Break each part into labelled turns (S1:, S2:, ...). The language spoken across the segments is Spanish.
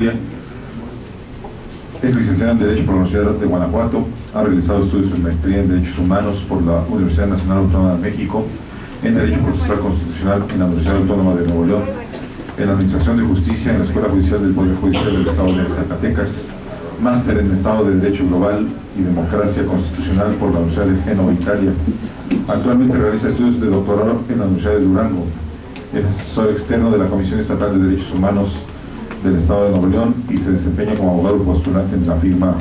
S1: Es licenciado en Derecho por la Universidad de Guanajuato, ha realizado estudios de maestría en Derechos Humanos por la Universidad Nacional Autónoma de México, en Derecho Procesal Constitucional en la Universidad Autónoma de Nuevo León, en Administración de Justicia en la Escuela Judicial del Poder Judicial del Estado de Zacatecas, máster en Estado de Derecho Global y Democracia Constitucional por la Universidad de Génova, Italia. Actualmente realiza estudios de doctorado en la Universidad de Durango. Es asesor externo de la Comisión Estatal de Derechos Humanos del Estado de Nuevo León y se desempeña como abogado postulante en la firma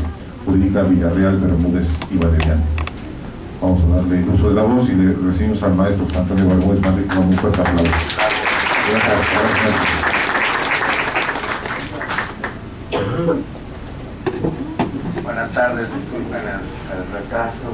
S1: jurídica Villarreal, Bermúdez y Valeriano. Vamos a darle el uso de la voz y le recibimos al maestro José Antonio Bermúdez Madrid con un fuerte aplauso.
S2: Buenas tardes, disculpen el retraso.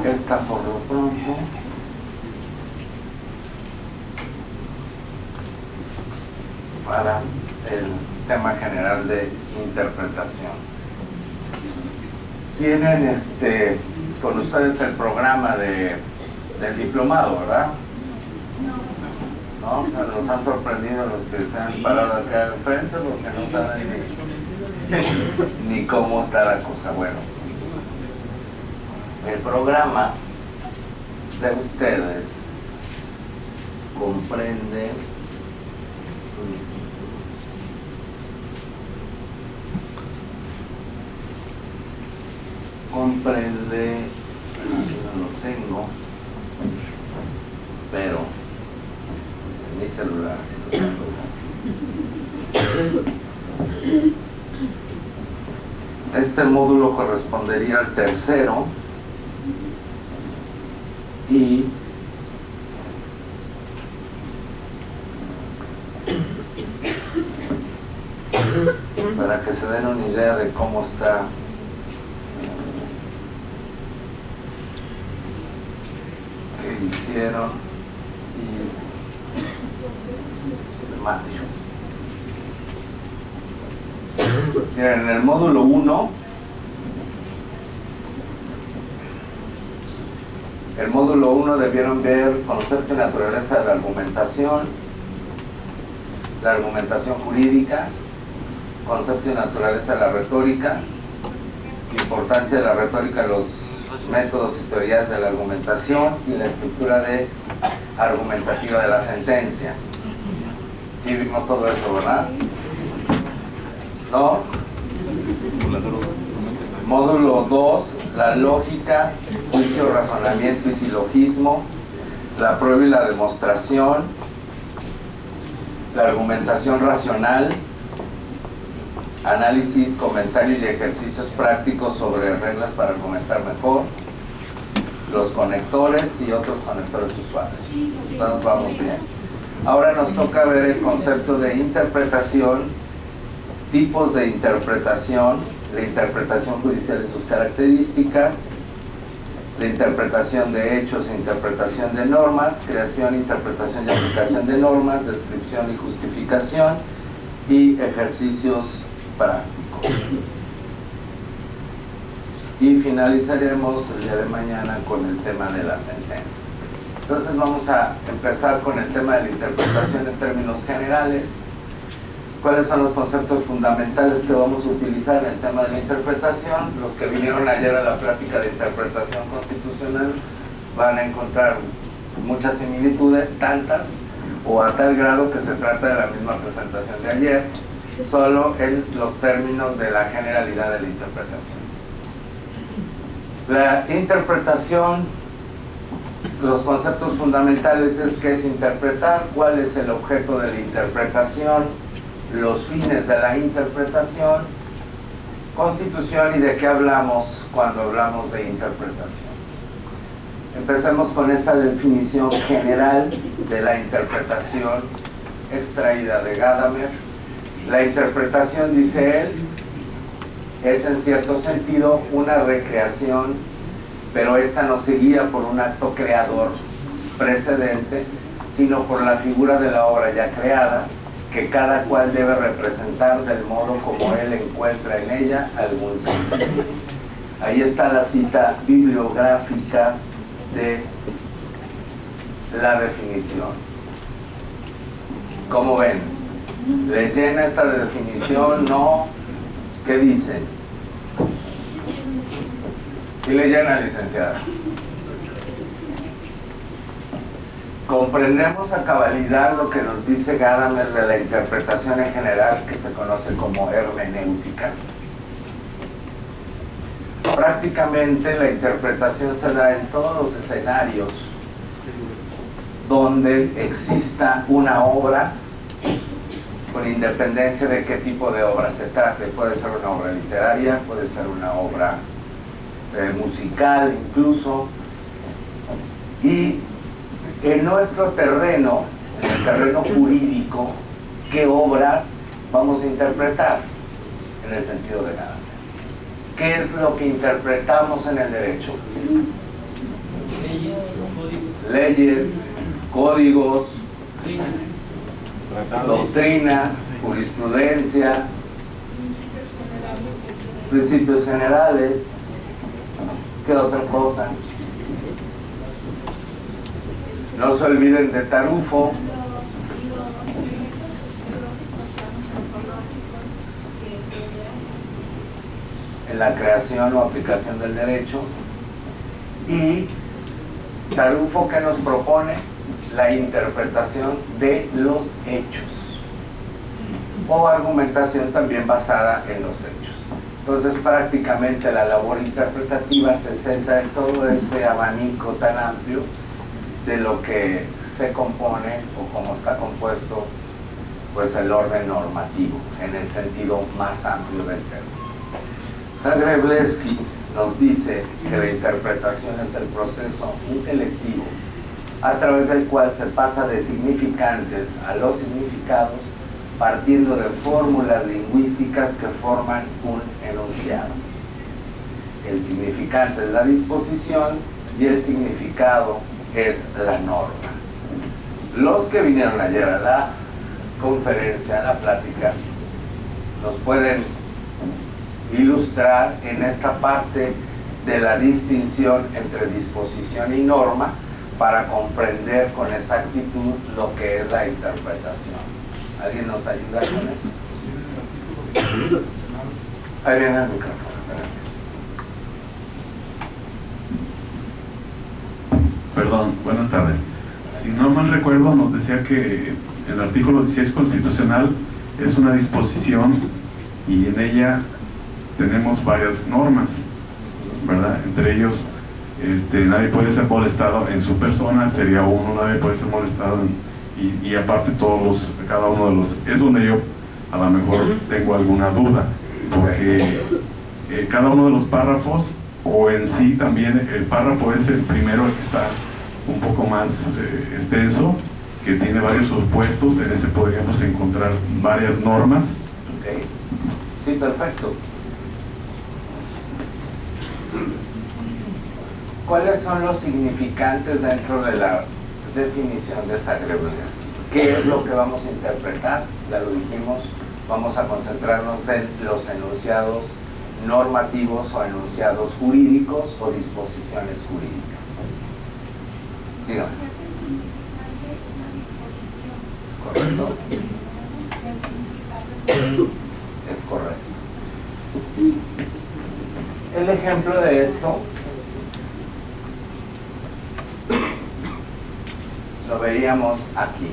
S2: Esta por lo pronto. Para el tema general de interpretación. Tienen con ustedes el programa del diplomado, ¿verdad? ¿No? Nos han sorprendido los que se han parado acá al frente porque no saben ni cómo está la cosa. Bueno, el programa de ustedes comprende aquí no lo tengo, pero en mi celular sí lo tengo. Este módulo correspondería al tercero y para que se den una idea de cómo está que hicieron y mayo. Miren, en el módulo 1, debieron ver concepto y naturaleza de la argumentación jurídica, concepto y naturaleza de la retórica, importancia de la retórica, los métodos y teorías de la argumentación y la estructura argumentativa de la sentencia. Sí vimos todo eso, ¿verdad? ¿No? Módulo 2, la lógica, juicio, razonamiento y silogismo, la prueba y la demostración, la argumentación racional, análisis, comentario y ejercicios prácticos sobre reglas para argumentar mejor, los conectores y otros conectores usuales. Entonces vamos bien. Ahora nos toca ver el concepto de interpretación, tipos de interpretación, la interpretación judicial y sus características, la interpretación de hechos e interpretación de normas, creación, interpretación y aplicación de normas, descripción y justificación y ejercicios prácticos. Y finalizaremos el día de mañana con el tema de las sentencias. Entonces vamos a empezar con el tema de la interpretación en términos generales. ¿Cuáles son los conceptos fundamentales que vamos a utilizar en el tema de la interpretación? Los que vinieron ayer a la plática de interpretación constitucional van a encontrar muchas similitudes, tantas o a tal grado que se trata de la misma presentación de ayer, solo en los términos de la generalidad de la interpretación. La interpretación, los conceptos fundamentales es qué es interpretar, cuál es el objeto de la interpretación, los fines de la interpretación, constitución y de qué hablamos cuando hablamos de interpretación. Empecemos con esta definición general de la interpretación extraída de Gadamer. La interpretación, dice él, es en cierto sentido una recreación, pero esta no se guía por un acto creador precedente, sino por la figura de la obra ya creada, que cada cual debe representar del modo como él encuentra en ella algún sentido. Ahí está la cita bibliográfica de la definición. ¿Cómo ven? ¿Les llena esta definición? ¿No? ¿Qué dicen? ¿Sí le llena, licenciada? Comprendemos a cabalidad lo que nos dice Gadamer de la interpretación en general, que se conoce como hermenéutica. Prácticamente la interpretación se da en todos los escenarios donde exista una obra, con independencia de qué tipo de obra se trate. Puede ser una obra literaria, puede ser una obra musical incluso. Y en nuestro terreno, en el terreno jurídico, ¿qué obras vamos a interpretar? En el sentido de Gadamer. ¿Qué es lo que interpretamos en el derecho? Leyes, códigos, doctrina, jurisprudencia, principios generales. ¿Qué otra cosa? No se olviden de Tarufo. En la creación o aplicación del derecho. Y Tarufo, ¿qué nos propone? La interpretación de los hechos, o argumentación también basada en los hechos. Entonces prácticamente la labor interpretativa se centra en todo ese abanico tan amplio de lo que se compone o cómo está compuesto pues el orden normativo en el sentido más amplio del término. Zagrebelsky nos dice que la interpretación es el proceso intelectivo a través del cual se pasa de significantes a los significados, partiendo de fórmulas lingüísticas que forman un enunciado. El significante es la disposición y el significado es la norma. Los que vinieron ayer a la conferencia, a la plática, nos pueden ilustrar en esta parte de la distinción entre disposición y norma para comprender con exactitud lo que es la interpretación. ¿Alguien nos ayuda con eso? Ahí viene el micrófono, gracias.
S3: Perdón, buenas tardes. Si no mal recuerdo, nos decía que el artículo 16 constitucional es una disposición y en ella tenemos varias normas, ¿verdad? Entre ellos, nadie puede ser molestado en su persona, sería uno, nadie puede ser molestado y aparte cada uno de los, es donde yo a lo mejor tengo alguna duda, porque cada uno de los párrafos, o en sí también el párrafo es el primero que está un poco más extenso, que tiene varios supuestos, en ese podríamos encontrar varias normas.
S2: Ok, sí, perfecto. ¿Cuáles son los significantes dentro de la definición de Zagrebelsky? ¿Qué es lo que vamos a interpretar? Ya lo dijimos, vamos a concentrarnos en los enunciados normativos o enunciados jurídicos o disposiciones jurídicas. Dígame. ¿Es correcto? Es correcto. El ejemplo de esto lo veríamos aquí.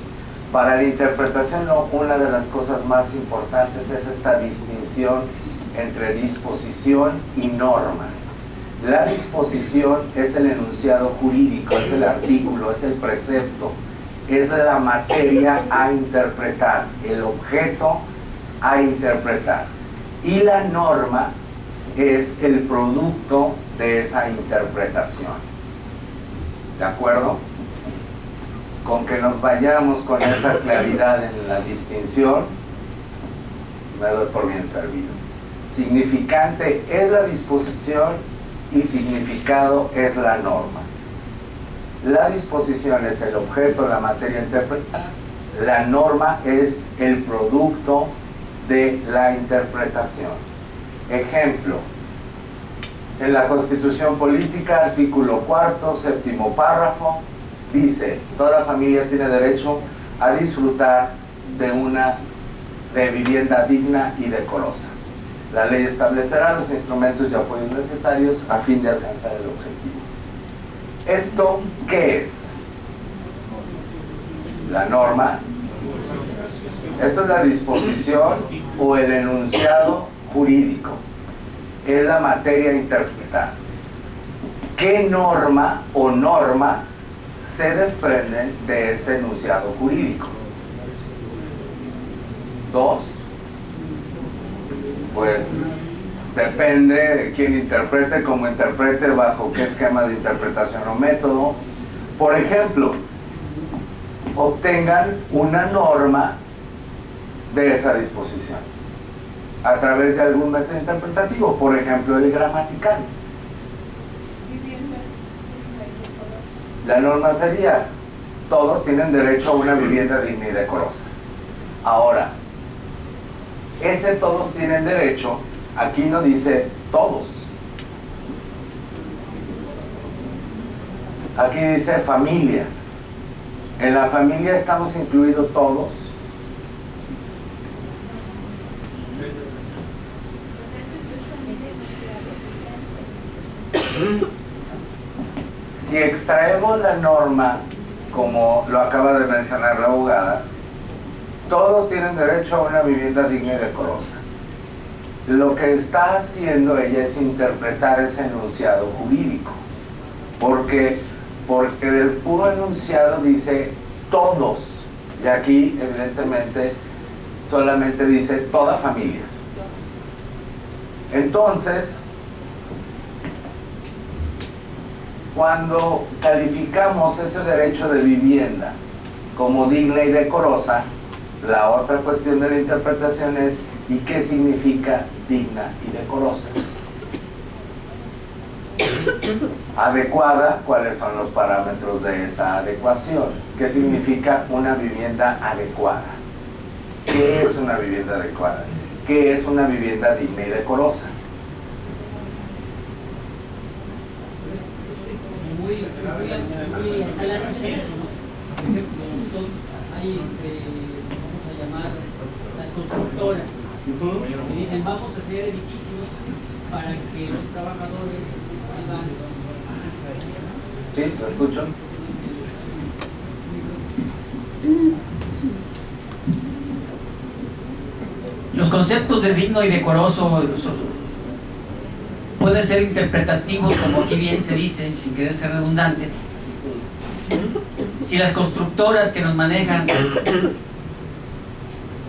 S2: Para la interpretación, una de las cosas más importantes es esta distinción entre disposición y norma. La disposición es el enunciado jurídico, es el artículo, es el precepto, es la materia a interpretar, el objeto a interpretar. Y la norma es el producto de esa interpretación. ¿De acuerdo? Con que nos vayamos con esa claridad en la distinción, me doy por bien servido. Significante es la disposición y significado es la norma. La disposición es el objeto, la materia interpretada. La norma es el producto de la interpretación. Ejemplo, en la Constitución Política, artículo 4, séptimo párrafo, dice: toda familia tiene derecho a disfrutar de vivienda digna y decorosa. La ley establecerá los instrumentos y apoyos necesarios a fin de alcanzar el objetivo. ¿Esto qué es? La norma. Esto es la disposición o el enunciado jurídico. Es la materia interpretada. ¿Qué norma o normas se desprenden de este enunciado jurídico? Dos. Pues depende de quién interprete, cómo interprete, bajo qué esquema de interpretación o método. Por ejemplo, obtengan una norma de esa disposición a través de algún método interpretativo, por ejemplo el gramatical. La norma sería: todos tienen derecho a una vivienda digna y decorosa. Ahora, ese todos tienen derecho, aquí no dice todos. Aquí dice familia. En la familia estamos incluidos todos. Si extraemos la norma, como lo acaba de mencionar la abogada, todos tienen derecho a una vivienda digna y decorosa. Lo que está haciendo ella es interpretar ese enunciado jurídico. Porque del puro enunciado dice todos. Y aquí, evidentemente, solamente dice toda familia. Entonces, cuando calificamos ese derecho de vivienda como digna y decorosa, la otra cuestión de la interpretación es: ¿y qué significa digna y decorosa? Adecuada, ¿cuáles son los parámetros de esa adecuación? ¿Qué significa una vivienda adecuada? ¿Qué es una vivienda adecuada? ¿Qué es una vivienda digna y decorosa?
S4: Muy hay vamos a llamar las constructoras que dicen: vamos a hacer edificios para que los trabajadores vivan.
S2: ¿Sí? ¿Lo escucho?
S4: Los conceptos de digno y decoroso pueden ser interpretativos, como aquí bien se dice, sin querer ser redundante. Si las constructoras que nos manejan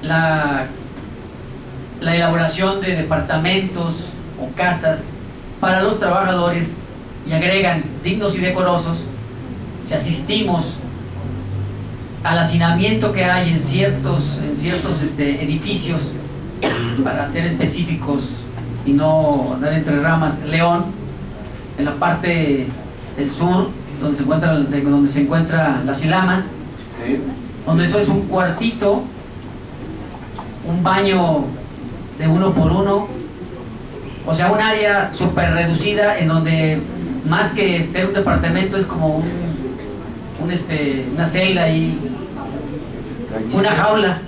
S4: la elaboración de departamentos o casas para los trabajadores y agregan dignos y decorosos, si asistimos al hacinamiento que hay en ciertos edificios, para ser específicos y no andar entre ramas, León, en la parte del sur, donde se encuentra Las Ilamas,
S2: ¿sí?
S4: Donde eso es un cuartito, un baño de 1 por 1, o sea, un área súper reducida en donde más que un departamento es como una celda y una jaula.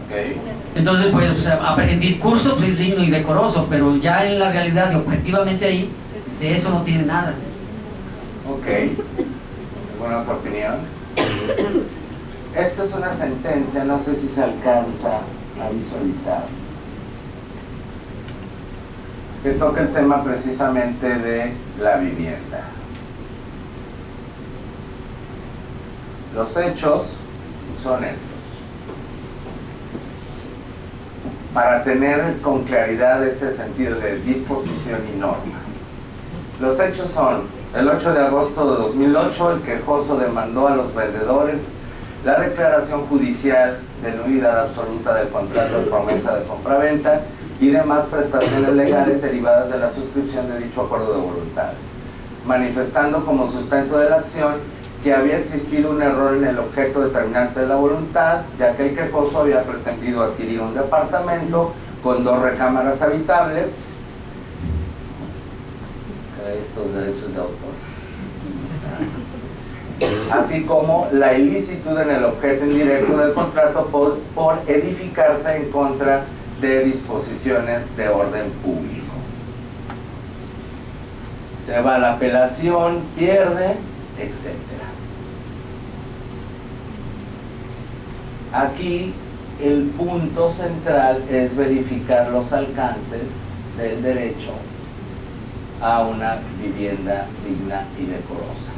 S2: Okay.
S4: Entonces, pues, o sea, en discurso pues, es digno y decoroso, pero ya en la realidad y objetivamente ahí, de eso no tiene nada.
S2: Ok. ¿Alguna otra opinión? Esta es una sentencia, no sé si se alcanza a visualizar, que toca el tema precisamente de la vivienda. Los hechos son estos. Para tener con claridad ese sentido de disposición y norma. Los hechos son: el 8 de agosto de 2008, el quejoso demandó a los vendedores la declaración judicial de nulidad absoluta del contrato de promesa de compraventa y demás prestaciones legales derivadas de la suscripción de dicho acuerdo de voluntades, manifestando como sustento de la acción que había existido un error en el objeto determinante de la voluntad, ya que el quejoso había pretendido adquirir un departamento con 2 recámaras habitables. Estos derechos de autor. Así como la ilicitud en el objeto indirecto del contrato por edificarse en contra de disposiciones de orden público. Se va a la apelación, pierde, etc. Aquí el punto central es verificar los alcances del derecho a una vivienda digna y decorosa.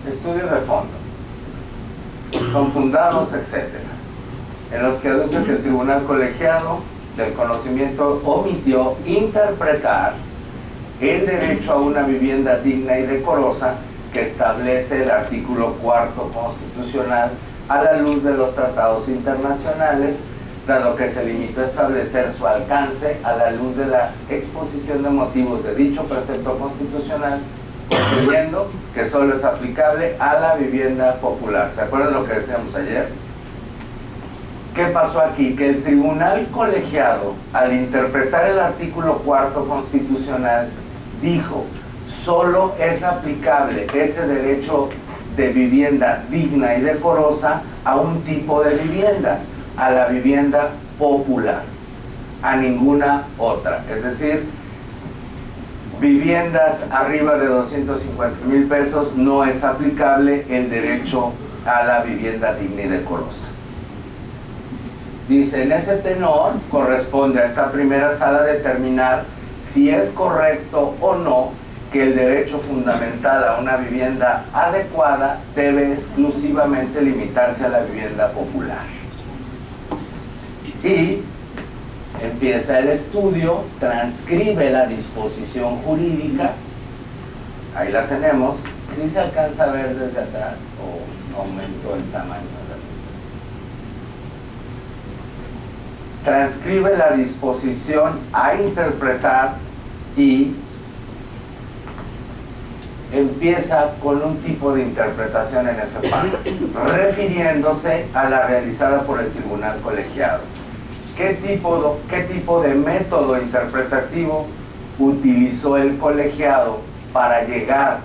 S2: Estudios de fondo son fundados, etc., en los que aduce que el tribunal colegiado del conocimiento omitió interpretar el derecho a una vivienda digna y decorosa que establece el artículo 4º constitucional a la luz de los tratados internacionales, dado que se limitó a establecer su alcance a la luz de la exposición de motivos de dicho precepto constitucional, concluyendo que solo es aplicable a la vivienda popular. ¿Se acuerdan lo que decíamos ayer? ¿Qué pasó aquí? Que el tribunal colegiado, al interpretar el artículo 4º constitucional, dijo, solo es aplicable ese derecho de vivienda digna y decorosa a un tipo de vivienda, a la vivienda popular, a ninguna otra. Es decir, viviendas arriba de 250,000 pesos no es aplicable el derecho a la vivienda digna y decorosa. Dice, en ese tenor corresponde a esta primera sala determinar si es correcto o no que el derecho fundamental a una vivienda adecuada debe exclusivamente limitarse a la vivienda popular. Y empieza el estudio, transcribe la disposición jurídica, ahí la tenemos. ¿Sí se alcanza a ver desde atrás o aumentó el tamaño de la vivienda? Transcribe la disposición a interpretar y empieza con un tipo de interpretación en ese párrafo, refiriéndose a la realizada por el tribunal colegiado. ¿Qué tipo de método interpretativo utilizó el colegiado para llegar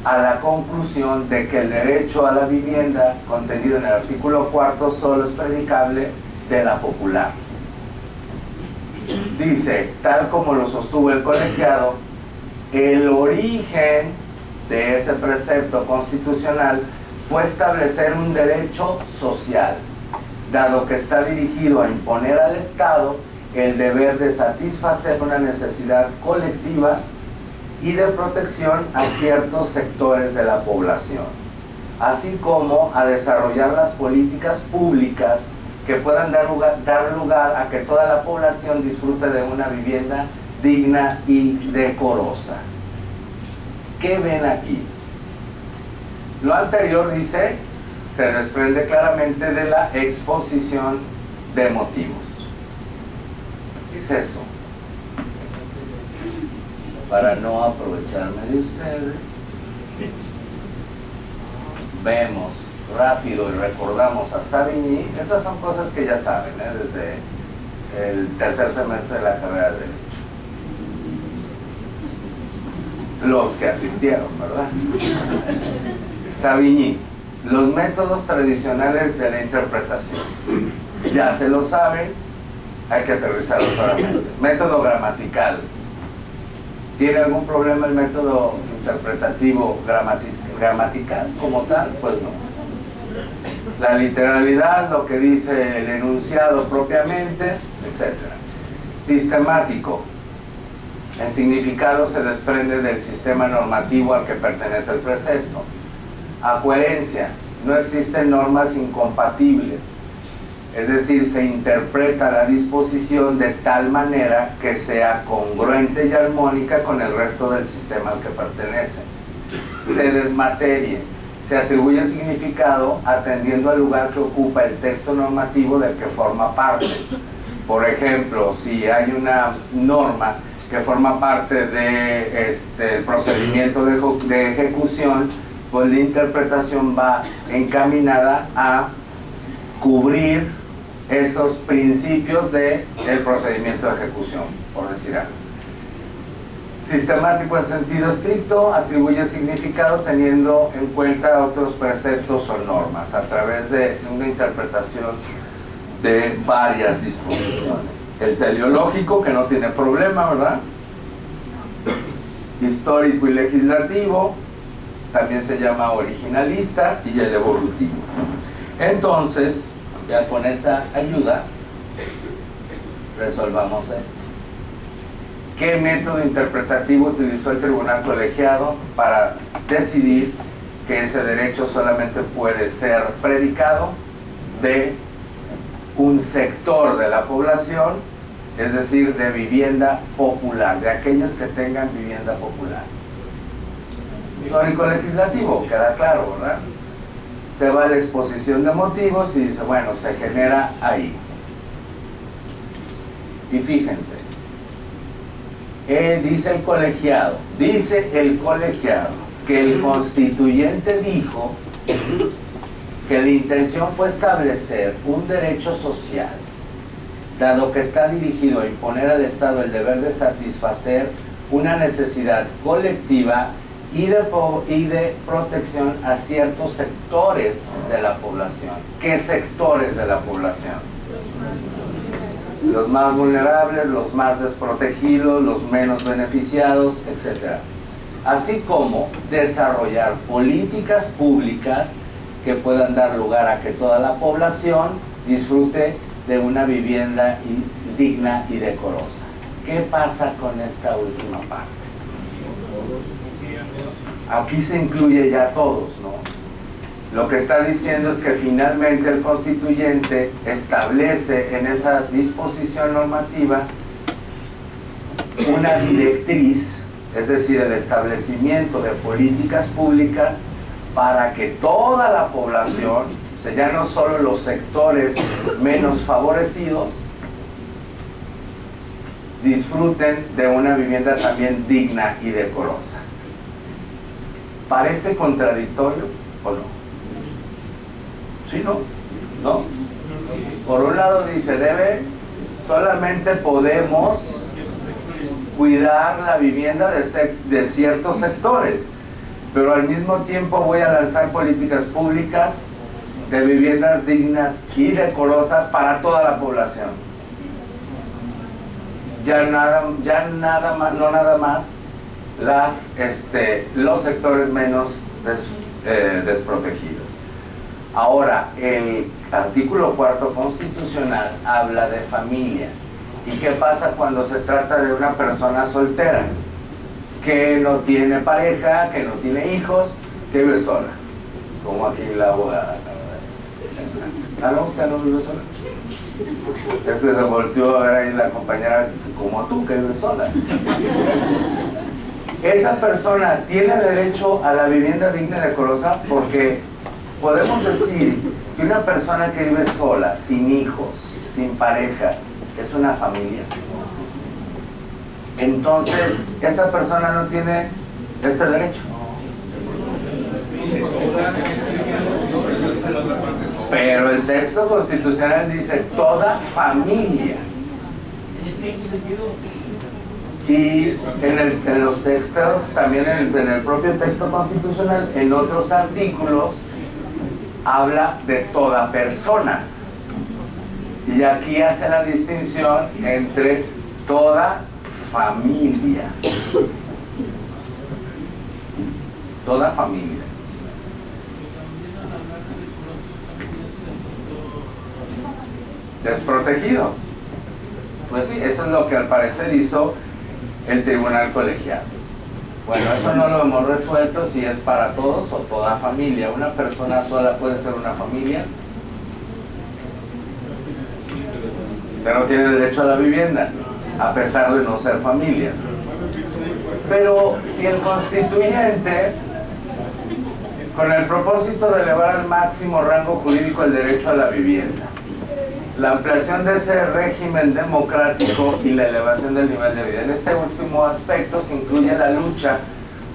S2: a la conclusión de que el derecho a la vivienda contenido en el artículo 4º solo es predicable de la popular? Dice, tal como lo sostuvo el colegiado, el origen de ese precepto constitucional fue establecer un derecho social, dado que está dirigido a imponer al Estado el deber de satisfacer una necesidad colectiva y de protección a ciertos sectores de la población, así como a desarrollar las políticas públicas que puedan dar lugar a que toda la población disfrute de una vivienda digna y decorosa. ¿Qué ven aquí? Lo anterior dice, se desprende claramente de la exposición de motivos. ¿Qué es eso? Para no aprovecharme de ustedes, vemos rápido y recordamos a Savigny. Esas son cosas que ya saben, desde el tercer semestre de la carrera de Derecho. Los que asistieron, ¿verdad? Savigny, los métodos tradicionales de la interpretación. Ya se lo saben, hay que aterrizarlo solamente. Método gramatical. ¿Tiene algún problema el método interpretativo gramatical como tal? Pues no. La literalidad, lo que dice el enunciado propiamente, etc. Sistemático. En significado se desprende del sistema normativo al que pertenece el precepto. Acoherencia. No existen normas incompatibles. Es decir, se interpreta la disposición de tal manera que sea congruente y armónica con el resto del sistema al que pertenece. Se desmaterie. Se atribuye el significado atendiendo al lugar que ocupa el texto normativo del que forma parte. Por ejemplo, si hay una norma que forma parte de el procedimiento de ejecución, pues la interpretación va encaminada a cubrir esos principios del procedimiento de ejecución, por decir algo. Sistemático en sentido estricto atribuye significado teniendo en cuenta otros preceptos o normas a través de una interpretación de varias disposiciones. El teleológico, que no tiene problema, ¿verdad? Histórico y legislativo, también se llama originalista, y el evolutivo. Entonces, ya con esa ayuda, resolvamos esto. ¿Qué método interpretativo utilizó el tribunal colegiado para decidir que ese derecho solamente puede ser predicado de un sector de la población, es decir, de vivienda popular, de aquellos que tengan vivienda popular? Histórico legislativo, queda claro, ¿verdad? Se va a la exposición de motivos y dice, bueno, se genera ahí. Y fíjense, dice el colegiado que el constituyente dijo que la intención fue establecer un derecho social, dado que está dirigido a imponer al Estado el deber de satisfacer una necesidad colectiva y de protección a ciertos sectores de la población. ¿Qué sectores de la población? Los más vulnerables, los más desprotegidos, los menos beneficiados, etc. Así como desarrollar políticas públicas que puedan dar lugar a que toda la población disfrute de una vivienda digna y decorosa. ¿Qué pasa con esta última parte? Aquí se incluye ya todos, ¿no? Lo que está diciendo es que finalmente el constituyente establece en esa disposición normativa una directriz, es decir, el establecimiento de políticas públicas para que toda la población, o sea, ya no solo los sectores menos favorecidos, disfruten de una vivienda también digna y decorosa. ¿Parece contradictorio o no? ¿Sí, no? ¿No? Por un lado dice, solamente podemos cuidar la vivienda de ciertos sectores, pero al mismo tiempo voy a lanzar políticas públicas de viviendas dignas y decorosas para toda la población. No nada más los sectores menos desprotegidos. Ahora, el artículo 4 constitucional habla de familia. ¿Y qué pasa cuando se trata de una persona soltera? Que no tiene pareja, que no tiene hijos, que vive sola. Como aquí la abogada. ¿No? ¿Usted no vive sola? Se volteó a ver ahí la compañera, como tú, que vive sola. Esa persona tiene derecho a la vivienda digna y decorosa, porque podemos decir que una persona que vive sola, sin hijos, sin pareja, es una familia. Entonces, esa persona no tiene este derecho. Pero el texto constitucional dice toda familia. Y en los textos, también en el propio texto constitucional, en otros artículos, habla de toda persona. Y aquí hace la distinción entre toda familia. Toda familia. Desprotegido. Pues sí, eso es lo que al parecer hizo el tribunal colegiado. Bueno, eso no lo hemos resuelto si es para todos o toda familia. ¿Una persona sola puede ser una familia? Pero no tiene derecho a la vivienda, a pesar de no ser familia. Pero si el constituyente, con el propósito de elevar al máximo rango jurídico el derecho a la vivienda, la ampliación de ese régimen democrático y la elevación del nivel de vida. En este último aspecto se incluye la lucha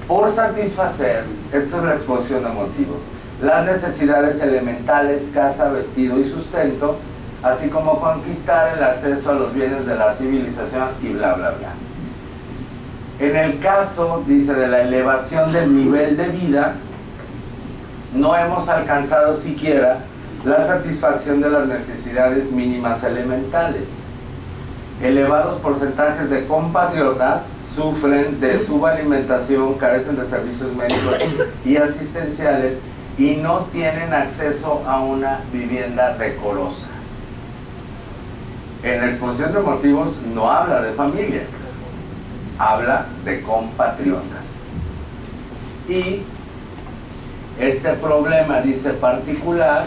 S2: por satisfacer, esta es la exposición de motivos, las necesidades elementales, casa, vestido y sustento, así como conquistar el acceso a los bienes de la civilización y bla, bla, bla. En el caso, dice, de la elevación del nivel de vida, no hemos alcanzado siquiera la satisfacción de las necesidades mínimas elementales. Elevados porcentajes de compatriotas sufren de subalimentación, carecen de servicios médicos y asistenciales y no tienen acceso a una vivienda decorosa. En la exposición de motivos no habla de familia, habla de compatriotas. Y este problema, dice, particular,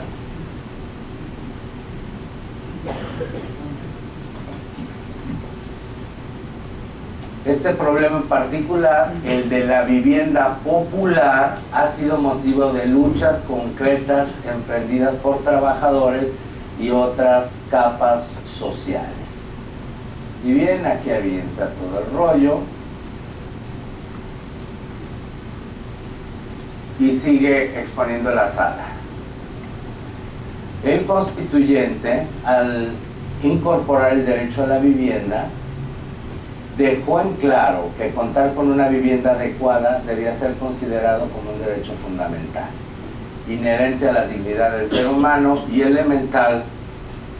S2: este problema en particular, el de la vivienda popular, ha sido motivo de luchas concretas emprendidas por trabajadores y otras capas sociales. Y bien, aquí avienta todo el rollo y sigue exponiendo la sala. El constituyente, al incorporar el derecho a la vivienda, dejó en claro que contar con una vivienda adecuada debía ser considerado como un derecho fundamental, inherente a la dignidad del ser humano y elemental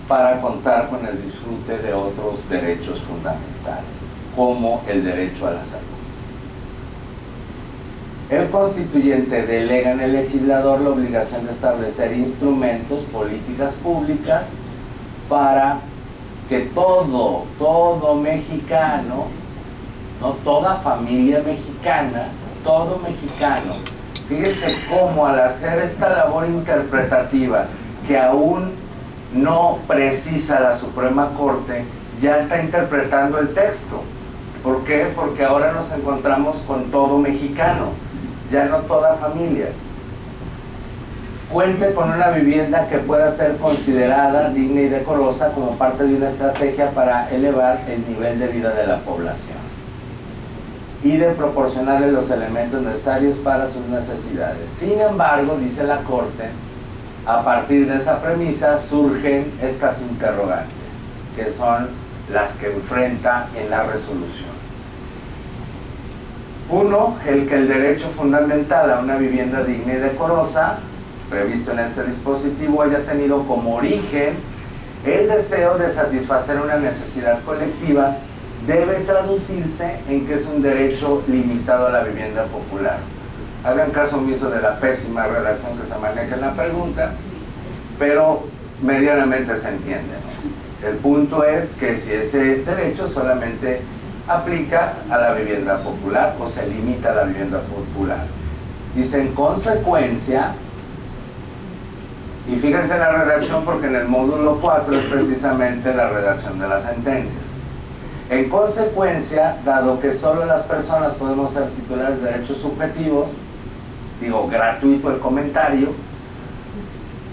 S2: para contar con el disfrute de otros derechos fundamentales, como el derecho a la salud. El constituyente delega en el legislador la obligación de establecer instrumentos, políticas públicas para que todo mexicano, no toda familia mexicana, todo mexicano, fíjense cómo al hacer esta labor interpretativa que aún no precisa la Suprema Corte, ya está interpretando el texto. ¿Por qué? Porque ahora nos encontramos con todo mexicano, ya no toda familia. Cuente con una vivienda que pueda ser considerada digna y decorosa como parte de una estrategia para elevar el nivel de vida de la población y de proporcionarle los elementos necesarios para sus necesidades. Sin embargo, dice la Corte, a partir de esa premisa surgen estas interrogantes, que son las que enfrenta en la resolución. Uno, el que el derecho fundamental a una vivienda digna y decorosa, previsto en ese dispositivo, haya tenido como origen el deseo de satisfacer una necesidad colectiva, debe traducirse en que es un derecho limitado a la vivienda popular. Hagan caso omiso de la pésima redacción que se maneja en la pregunta, pero medianamente se entiende, ¿no? El punto es que si ese derecho solamente aplica a la vivienda popular o se limita a la vivienda popular. Dice, en consecuencia, y fíjense en la redacción porque en el módulo 4 es precisamente la redacción de las sentencias. En consecuencia, dado que solo las personas podemos ser titulares de derechos subjetivos, digo, gratuito el comentario,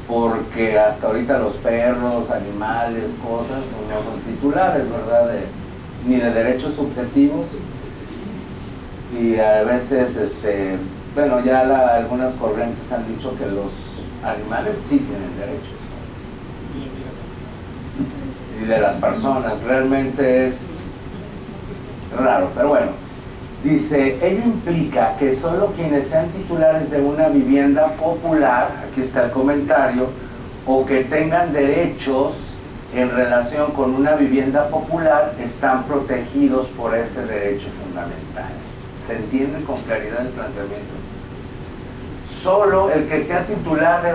S2: porque hasta ahorita los perros, animales, cosas, no son titulares, ¿verdad? Ni de derechos subjetivos, y a veces, bueno, ya algunas corrientes han dicho que los animales sí tienen derechos, y de las personas, realmente es raro, pero bueno. Dice, ello implica que solo quienes sean titulares de una vivienda popular, aquí está el comentario, o que tengan derechos en relación con una vivienda popular, están protegidos por ese derecho fundamental. ¿Se entiende con claridad el planteamiento? Solo el que sea titular de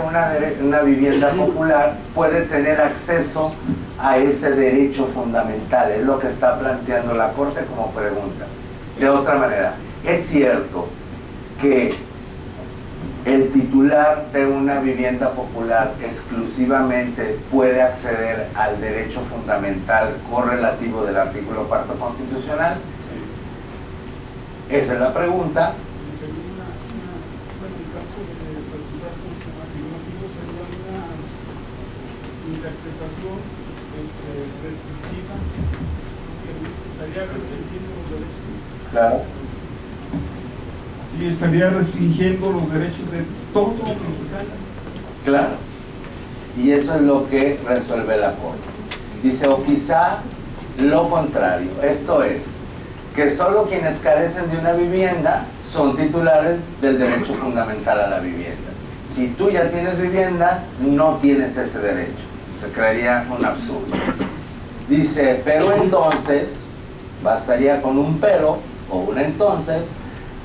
S2: una vivienda popular puede tener acceso a ese derecho fundamental, es lo que está planteando la Corte como pregunta. De otra manera, es cierto que el titular de una vivienda popular exclusivamente puede acceder al derecho fundamental correlativo del artículo 4º constitucional. Esa es la pregunta.
S5: Interpretación restrictiva, estaría restringiendo los derechos.
S2: Claro.
S5: Y estaría restringiendo los derechos de todos los mexicanos.
S2: Claro. Y eso es lo que resuelve la Corte. Dice, o quizá lo contrario, esto es, que solo quienes carecen de una vivienda son titulares del derecho fundamental a la vivienda. Si tú ya tienes vivienda, no tienes ese derecho. Se crearía un absurdo. Dice, pero entonces, bastaría con un pero o un entonces,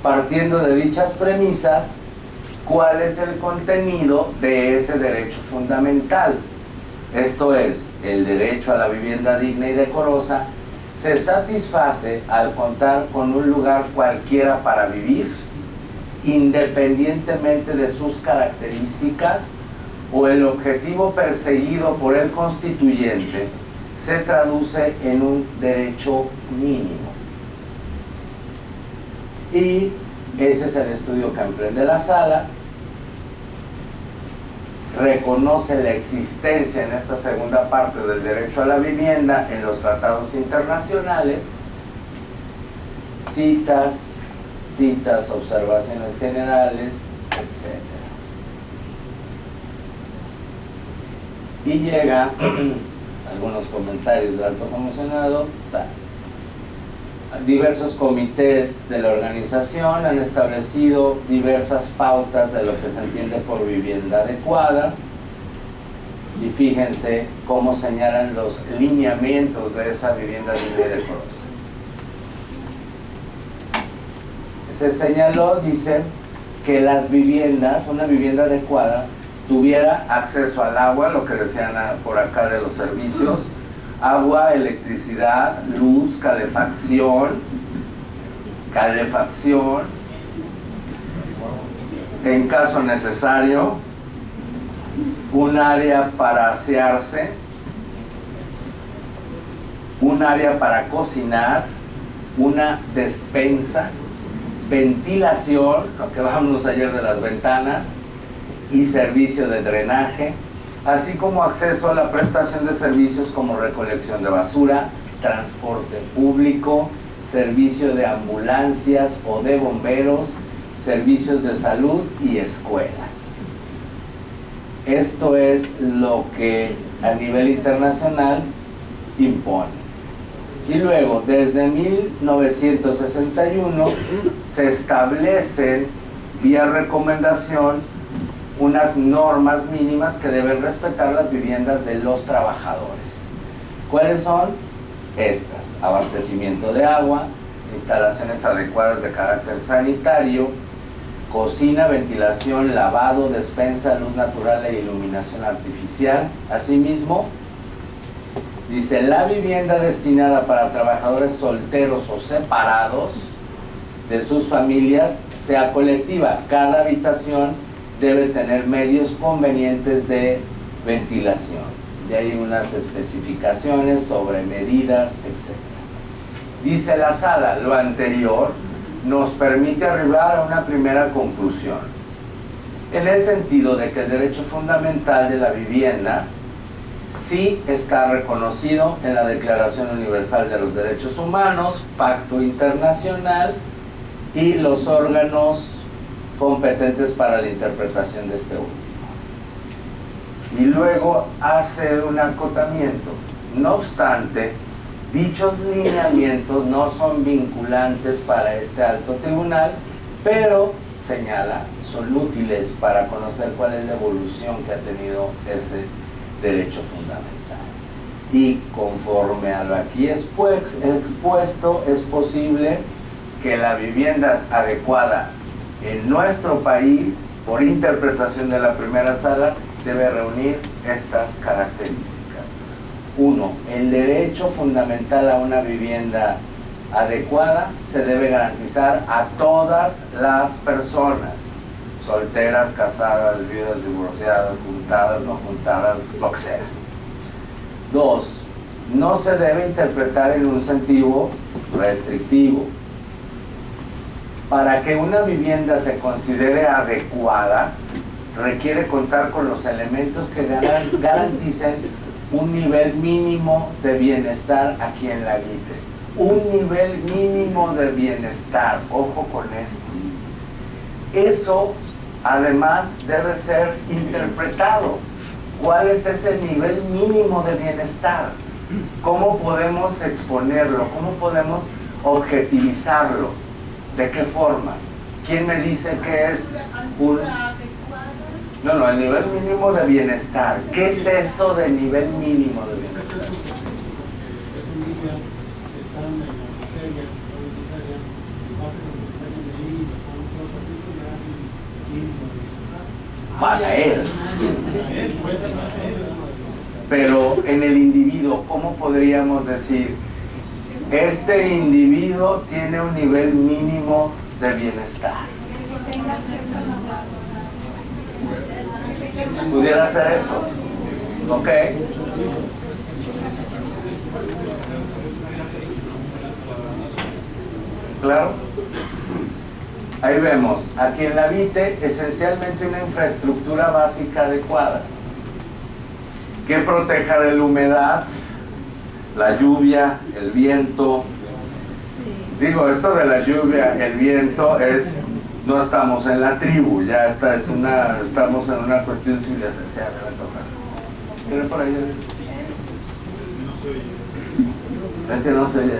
S2: partiendo de dichas premisas, ¿cuál es el contenido de ese derecho fundamental? Esto es, el derecho a la vivienda digna y decorosa se satisface al contar con un lugar cualquiera para vivir, independientemente de sus características, o el objetivo perseguido por el constituyente se traduce en un derecho mínimo. Y ese es el estudio que emprende la Sala. Reconoce la existencia en esta segunda parte del derecho a la vivienda en los tratados internacionales, citas, observaciones generales, etc. Y llega algunos comentarios del alto comisionado. Diversos comités de la organización han establecido diversas pautas de lo que se entiende por vivienda adecuada, y fíjense cómo señalan los lineamientos de esa vivienda digna y decorosa. Se señaló, dice, que las viviendas, una vivienda adecuada, tuviera acceso al agua, lo que decían por acá de los servicios, agua, electricidad, luz, calefacción, en caso necesario, un área para asearse, un área para cocinar, una despensa, ventilación, lo que hablábamos ayer de las ventanas, y servicio de drenaje, así como acceso a la prestación de servicios como recolección de basura, transporte público, servicio de ambulancias o de bomberos, servicios de salud y escuelas. Esto es lo que a nivel internacional impone. Y luego, desde 1961, se establecen vía recomendación unas normas mínimas que deben respetar las viviendas de los trabajadores. ¿Cuáles son? Estas: abastecimiento de agua, instalaciones adecuadas de carácter sanitario, cocina, ventilación, lavado, despensa, luz natural e iluminación artificial. Asimismo, dice, la vivienda destinada para trabajadores solteros o separados de sus familias sea colectiva. Cada habitación debe tener medios convenientes de ventilación. Ya hay unas especificaciones sobre medidas, etc. Dice la Sala, lo anterior nos permite arribar a una primera conclusión, en el sentido de que el derecho fundamental de la vivienda sí está reconocido en la Declaración Universal de los Derechos Humanos, Pacto Internacional y los órganos competentes para la interpretación de este último. Y luego hace un acotamiento. No obstante, dichos lineamientos no son vinculantes para este alto tribunal, pero, señala, son útiles para conocer cuál es la evolución que ha tenido ese derecho fundamental. Y conforme a lo aquí expuesto, es posible que la vivienda adecuada en nuestro país, por interpretación de la primera sala, debe reunir estas características. 1. El derecho fundamental a una vivienda adecuada se debe garantizar a todas las personas, solteras, casadas, viudas, divorciadas, juntadas, no juntadas, lo que sea. 2. No se debe interpretar en un sentido restrictivo. Para que una vivienda se considere adecuada, requiere contar con los elementos que garanticen un nivel mínimo de bienestar aquí en la Vite. Un nivel mínimo de bienestar, ojo con esto. Eso además debe ser interpretado. ¿Cuál es ese nivel mínimo de bienestar? ¿Cómo podemos exponerlo? ¿Cómo podemos objetivizarlo? ¿De qué forma? ¿Quién me dice que es un... No, el nivel mínimo de bienestar. ¿Qué es eso de nivel mínimo de bienestar? Para él. Pero en el individuo, ¿cómo podríamos decir? Este individuo tiene un nivel mínimo de bienestar. ¿Pudiera ser eso? ¿Ok? ¿Claro? Ahí vemos, aquí en la Vite, esencialmente una infraestructura básica adecuada que proteja de la humedad, la lluvia, el viento. Digo, esto de la lluvia, el viento es, no estamos en la tribu, ya estamos en una cuestión civilizacional. Mira por ahí. Es que no se oye.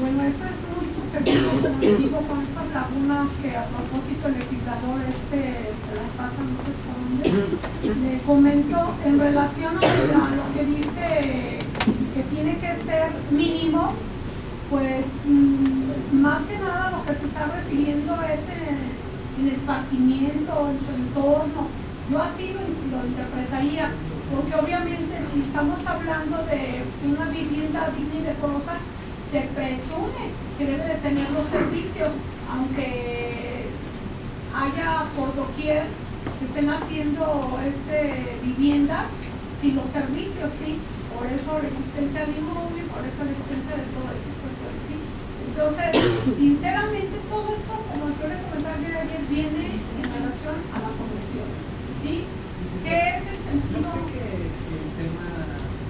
S6: Bueno, esto es muy subjetivo, como les digo, con estas lagunas que a propósito el legislador se las pasa no sé por dónde. Le comento en relación a lo que dice que tiene que ser mínimo, pues más que nada lo que se está refiriendo es en esparcimiento, en su entorno. Yo así lo interpretaría, porque obviamente si estamos hablando de una vivienda digna y decorosa, se presume que debe de tener los servicios, aunque haya por doquier que estén haciendo viviendas sin los servicios, ¿sí? Por eso la existencia de inmueble, por eso la existencia de todas estas cuestiones, ¿sí? Entonces, sinceramente, todo esto, como yo le comentaba ayer, viene en relación a la convención, ¿sí? ¿Qué es el sentido?
S7: El tema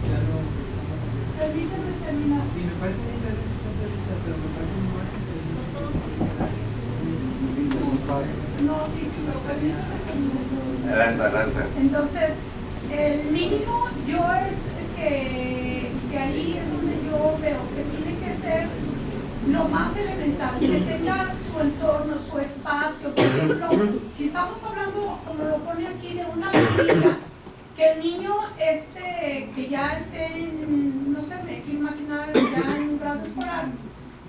S7: ya lo empezamos a ver.
S6: Permíteme terminar.
S7: Y me parece muy interesante su punto de vista, pero me parece más interesante.
S6: No, sí, pero permíteme terminar.
S2: Adelante.
S6: Entonces, el mínimo yo es que ahí es donde yo veo que tiene que ser lo más elemental, que tenga su entorno, su espacio. Por ejemplo, si estamos hablando, como lo pone aquí, de una familia, que el niño que ya esté no sé, me quiero imaginar ya en un grado escolar,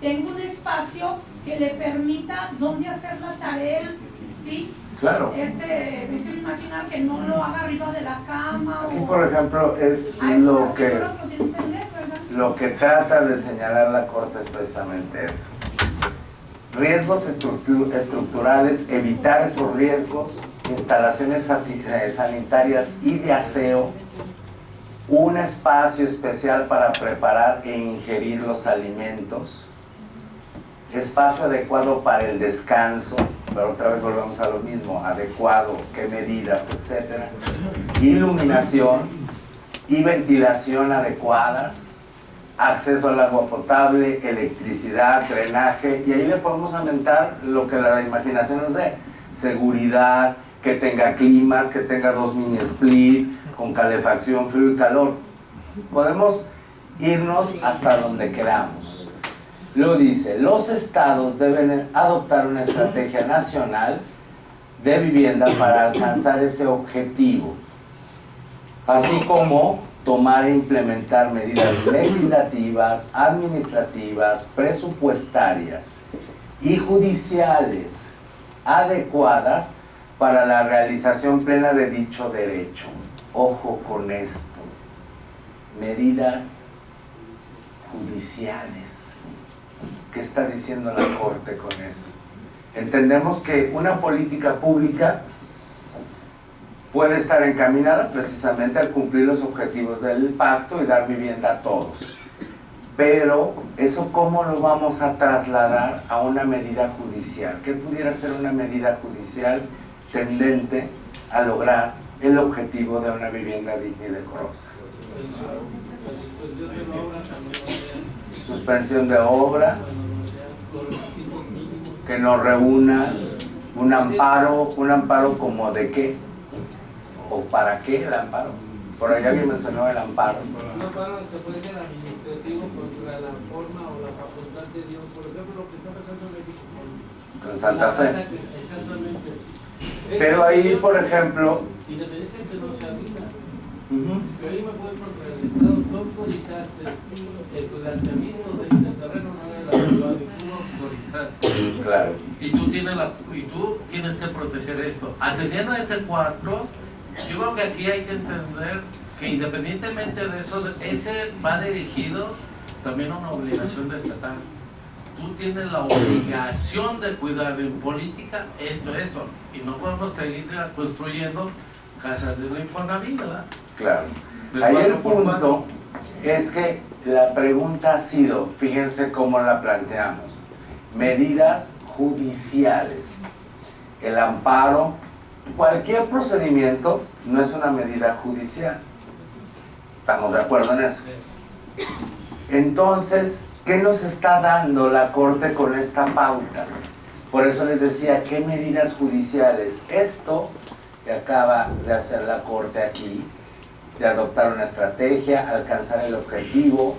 S6: tenga un espacio que le permita dónde hacer la tarea, ¿sí?
S2: Claro.
S6: Me quiero imaginar que no lo haga arriba de la cama.
S2: Aquí, por ejemplo, es lo que trata de señalar la Corte es precisamente eso. Riesgos estructurales, evitar esos riesgos, instalaciones sanitarias y de aseo, un espacio especial para preparar e ingerir los alimentos, espacio adecuado para el descanso, pero otra vez volvemos a lo mismo, adecuado, qué medidas, etcétera, iluminación y ventilación adecuadas, acceso al agua potable, electricidad, drenaje, y ahí le podemos aumentar lo que la imaginación nos dé, seguridad, que tenga climas, que tenga 2 mini split, con calefacción, frío y calor. Podemos irnos hasta donde queramos. Luego dice, los estados deben adoptar una estrategia nacional de vivienda para alcanzar ese objetivo, así como tomar e implementar medidas legislativas, administrativas, presupuestarias y judiciales adecuadas para la realización plena de dicho derecho. Ojo con esto, medidas judiciales. ¿Qué está diciendo la Corte con eso? Entendemos que una política pública puede estar encaminada precisamente al cumplir los objetivos del pacto y dar vivienda a todos. Pero, ¿eso cómo lo vamos a trasladar a una medida judicial? ¿Qué pudiera ser una medida judicial tendente a lograr el objetivo de una vivienda digna y decorosa. Suspensión de obra, que nos reúna un amparo como de qué, o para qué el amparo. Por ahí alguien mencionó el amparo.
S7: Un amparo que puede ser administrativo contra la forma o la facultad de Dios, por ejemplo, lo que está pasando en México.
S2: En Santa Fe.
S7: Exactamente.
S2: Pero ahí, por ejemplo,
S7: independientemente no se avisa. Pero ahí me puedes contra el Estado, tú autorizaste el planteamiento de este terreno, no era la ciudad, y tú lo autorizaste.
S2: claro,
S8: Y tú tienes que proteger esto. Atendiendo a este cuadro, yo creo que aquí hay que entender que independientemente de eso, ese va dirigido también a una obligación de estatal. Tú tienes la obligación de cuidar en política esto, y no podemos seguir construyendo casas de la Infonavit, ¿verdad?
S2: claro.
S8: De
S2: Ahí el
S8: 4 por 4.
S2: punto es que la pregunta ha sido, fíjense cómo la planteamos, medidas judiciales. El amparo, cualquier procedimiento no es una medida judicial. ¿Estamos de acuerdo en eso? Entonces, ¿qué nos está dando la Corte con esta pauta? Por eso les decía, ¿qué medidas judiciales? Esto que acaba de hacer la Corte aquí, de adoptar una estrategia, alcanzar el objetivo,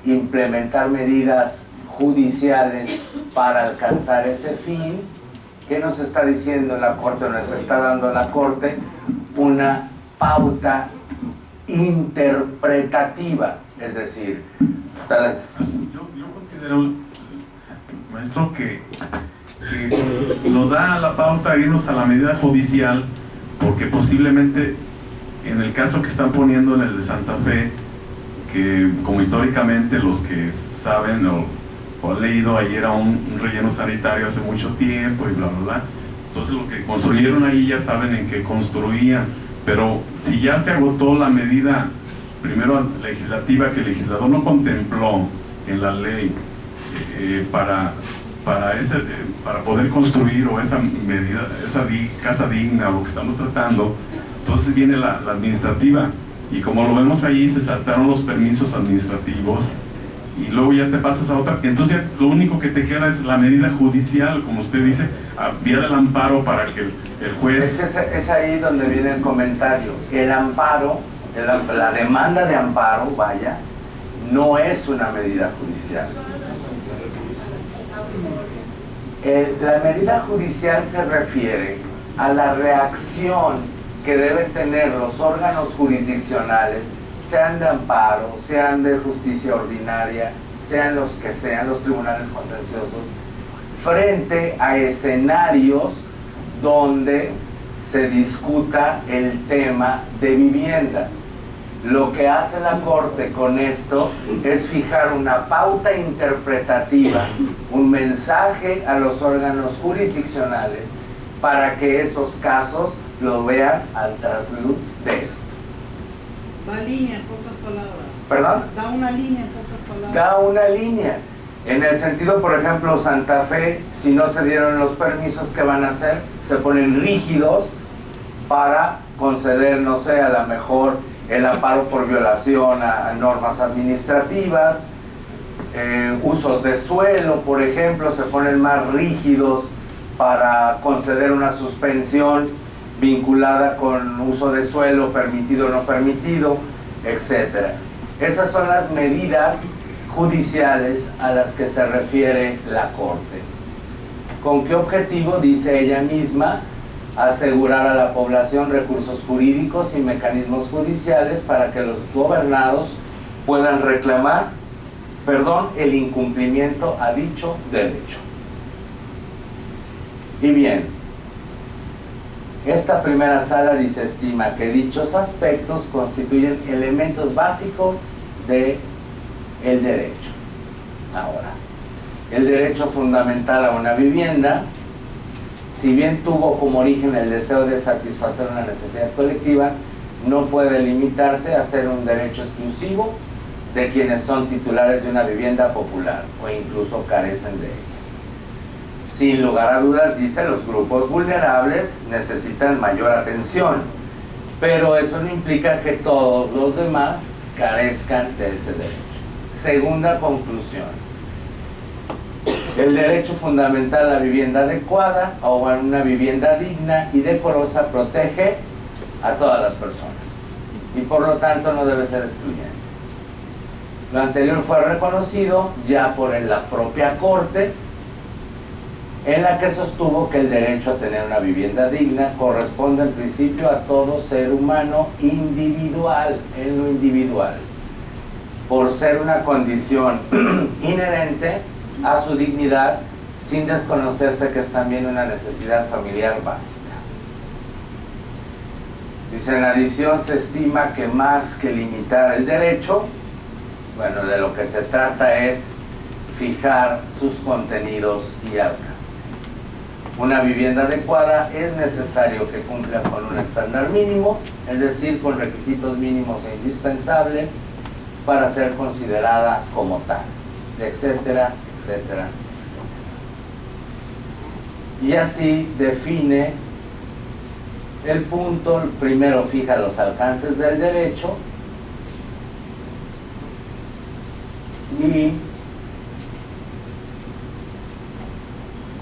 S2: implementar medidas judiciales para alcanzar ese fin. ¿Qué nos está diciendo la Corte? Nos está dando la Corte una pauta interpretativa, es decir,
S3: yo considero, maestro, que nos da la pauta irnos a la medida judicial, porque posiblemente en el caso que están poniendo en el de Santa Fe, que como históricamente los que saben o han leído, ahí era un relleno sanitario hace mucho tiempo y bla bla bla, entonces lo que construyeron ahí ya saben en qué construían, pero si ya se agotó la medida primero legislativa que el legislador no contempló en la ley para poder construir, o esa medida, casa digna, o lo que estamos tratando, entonces viene la administrativa, y como lo vemos ahí, se saltaron los permisos administrativos, y luego ya te pasas a otra, entonces lo único que te queda es la medida judicial, como usted dice, vía del amparo, para que el juez...
S2: Es ahí donde viene el comentario. El amparo, la demanda de amparo, vaya, no es una medida judicial. La medida judicial se refiere a la reacción que deben tener los órganos jurisdiccionales, sean de amparo, sean de justicia ordinaria, sean los que sean, los tribunales contenciosos, frente a escenarios donde se discuta el tema de vivienda. Lo que hace la Corte con esto es fijar una pauta interpretativa, un mensaje a los órganos jurisdiccionales para que esos casos lo vean al trasluz de esto.
S9: Da línea, en pocas palabras.
S2: ¿Perdón?
S9: Da una línea, en pocas palabras.
S2: Da una línea. En el sentido, por ejemplo, Santa Fe, si no se dieron los permisos, ¿qué van a hacer? Se ponen rígidos para conceder, no sé, a lo mejor el amparo por violación a normas administrativas, usos de suelo, por ejemplo, se ponen más rígidos para conceder una suspensión vinculada con uso de suelo, permitido o no permitido, etc. Esas son las medidas judiciales a las que se refiere la Corte. ¿Con qué objetivo? Dice ella misma: asegurar a la población recursos jurídicos y mecanismos judiciales para que los gobernados puedan reclamar, el incumplimiento a dicho derecho. Y bien, esta primera sala dice, estima que dichos aspectos constituyen elementos básicos del derecho. Ahora, el derecho fundamental a una vivienda, si bien tuvo como origen el deseo de satisfacer una necesidad colectiva, no puede limitarse a ser un derecho exclusivo de quienes son titulares de una vivienda popular o incluso carecen de ella. Sin lugar a dudas, dice, los grupos vulnerables necesitan mayor atención, pero eso no implica que todos los demás carezcan de ese derecho. Segunda conclusión: el derecho fundamental a la vivienda adecuada o a una vivienda digna y decorosa protege a todas las personas y por lo tanto no debe ser excluyente. Lo anterior fue reconocido ya por la propia Corte, en la que sostuvo que el derecho a tener una vivienda digna corresponde en principio a todo ser humano individual, en lo individual, por ser una condición inherente a su dignidad, sin desconocerse que es también una necesidad familiar básica. Dice, en adición se estima que más que limitar el derecho, bueno, de lo que se trata es fijar sus contenidos y alcances. Una vivienda adecuada es necesario que cumpla con un estándar mínimo, es decir, con requisitos mínimos e indispensables para ser considerada como tal, etcétera, etcétera, etcétera. Y así define el punto. Primero fija los alcances del derecho y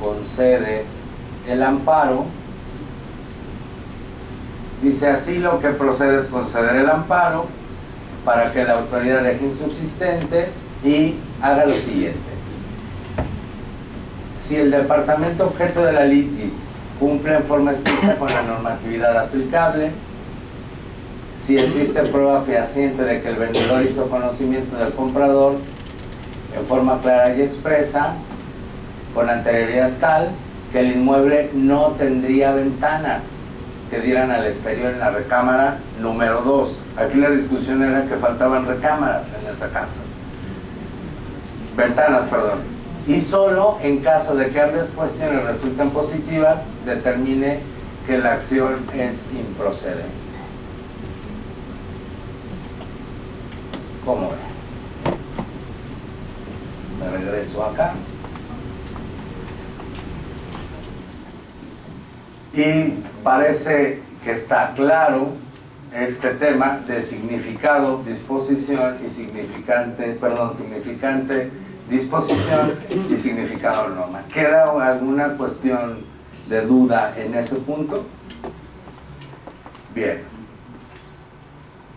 S2: concede el amparo. Dice, así lo que procede es conceder el amparo para que la autoridad deje insubsistente y haga lo siguiente: si el departamento objeto de la litis cumple en forma estricta con la normatividad aplicable, si existe prueba fehaciente de que el vendedor hizo conocimiento del comprador en forma clara y expresa, con anterioridad tal que el inmueble no tendría ventanas que dieran al exterior en la recámara número 2. Aquí la discusión era que faltaban recámaras en esa casa. Ventanas, perdón. Y solo en caso de que ambas cuestiones resulten positivas, determine que la acción es improcedente. ¿Cómo ven? Me regreso acá. Y parece que está claro este tema de significado, disposición y significante, disposición y significado norma. ¿Queda alguna cuestión de duda en ese punto? Bien.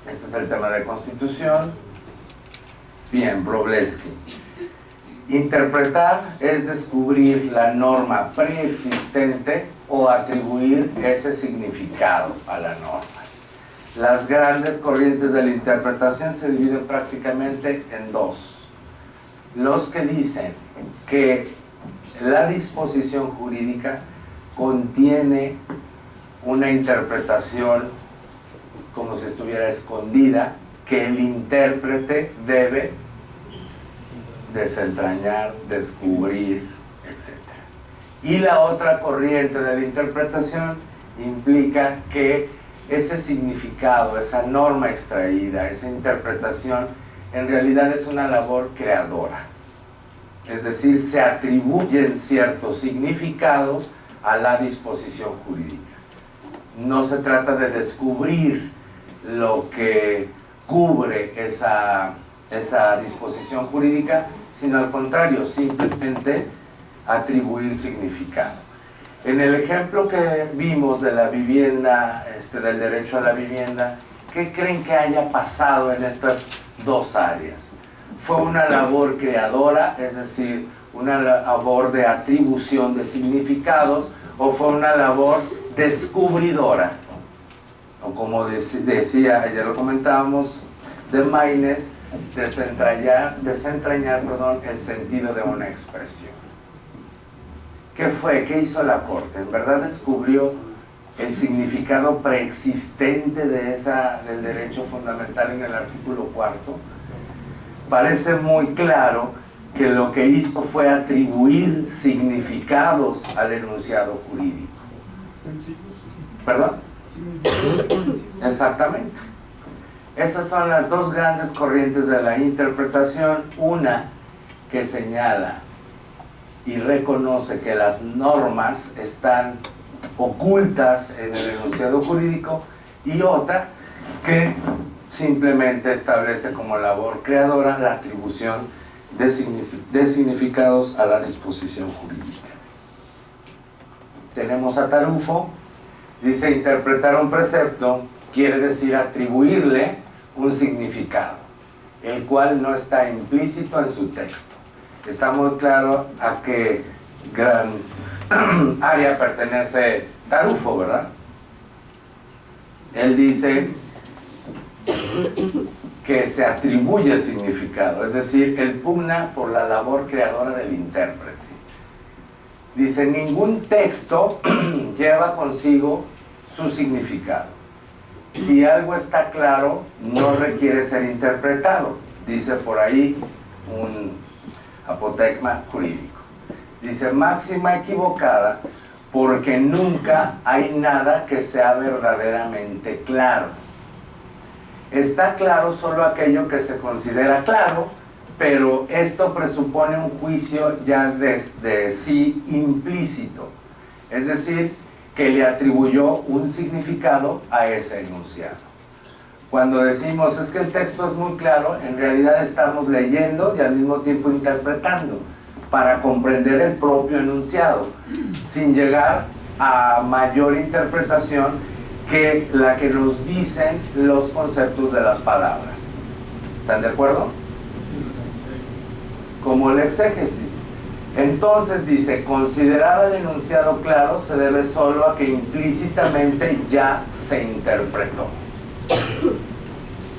S2: Este es el tema de Constitución. Bien, Wroblewski. Interpretar es descubrir la norma preexistente o atribuir ese significado a la norma. Las grandes corrientes de la interpretación se dividen prácticamente en dos. Los que dicen que la disposición jurídica contiene una interpretación como si estuviera escondida, que el intérprete debe desentrañar, descubrir, etc. Y la otra corriente de la interpretación implica que ese significado, esa norma extraída, esa interpretación, en realidad es una labor creadora. Es decir, se atribuyen ciertos significados a la disposición jurídica. No se trata de descubrir lo que cubre esa disposición jurídica, sino al contrario, simplemente atribuir significado. En el ejemplo que vimos de la vivienda, del derecho a la vivienda, ¿qué creen que haya pasado en estas dos áreas? ¿Fue una labor creadora, es decir, una labor de atribución de significados, o fue una labor descubridora? O como decía, ya lo comentábamos, de Maynes, desentrañar el sentido de una expresión. ¿Qué fue? ¿Qué hizo la Corte? ¿En verdad descubrió el significado preexistente del derecho fundamental en el artículo 4º? Parece muy claro que lo que hizo fue atribuir significados al enunciado jurídico. ¿Perdón? Exactamente. Esas son las dos grandes corrientes de la interpretación. Una que señala y reconoce que las normas están ocultas en el enunciado jurídico, y otra que simplemente establece como labor creadora la atribución de significados a la disposición jurídica. Tenemos a Tarufo, dice: interpretar un precepto quiere decir atribuirle un significado, el cual no está implícito en su texto. Está muy claro a qué gran área pertenece Tarufo, ¿verdad? Él dice que se atribuye significado, es decir, él pugna por la labor creadora del intérprete. Dice: ningún texto lleva consigo su significado. Si algo está claro, no requiere ser interpretado, dice por ahí un apotegma jurídico. Dice: máxima equivocada, porque nunca hay nada que sea verdaderamente claro. Está claro solo aquello que se considera claro, pero esto presupone un juicio ya desde sí implícito, es decir, que le atribuyó un significado a ese enunciado. Cuando decimos es que el texto es muy claro, en realidad estamos leyendo y al mismo tiempo interpretando para comprender el propio enunciado, sin llegar a mayor interpretación que la que nos dicen los conceptos de las palabras. ¿Están de acuerdo? Como el exégesis. Entonces dice: considerar el enunciado claro se debe solo a que implícitamente ya se interpretó.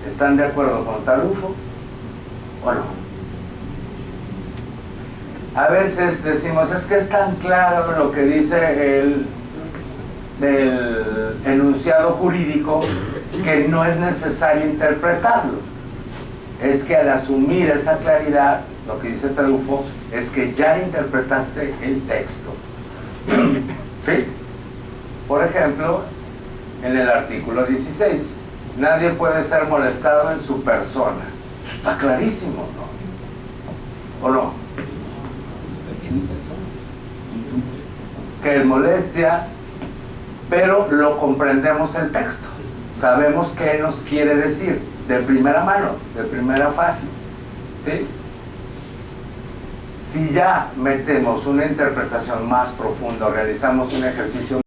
S2: ¿Están de acuerdo con Tarufo o no? A veces decimos: es que es tan claro lo que dice el enunciado jurídico que no es necesario interpretarlo. Es que al asumir esa claridad, lo que dice Tarufo es que ya interpretaste el texto. ¿Sí? Por ejemplo, en el artículo 16, nadie puede ser molestado en su persona. Está clarísimo, ¿no? ¿O no? Que es molestia, pero lo comprendemos el texto. Sabemos qué nos quiere decir de primera mano, de primera fase. ¿Sí? Si ya metemos una interpretación más profunda, realizamos un ejercicio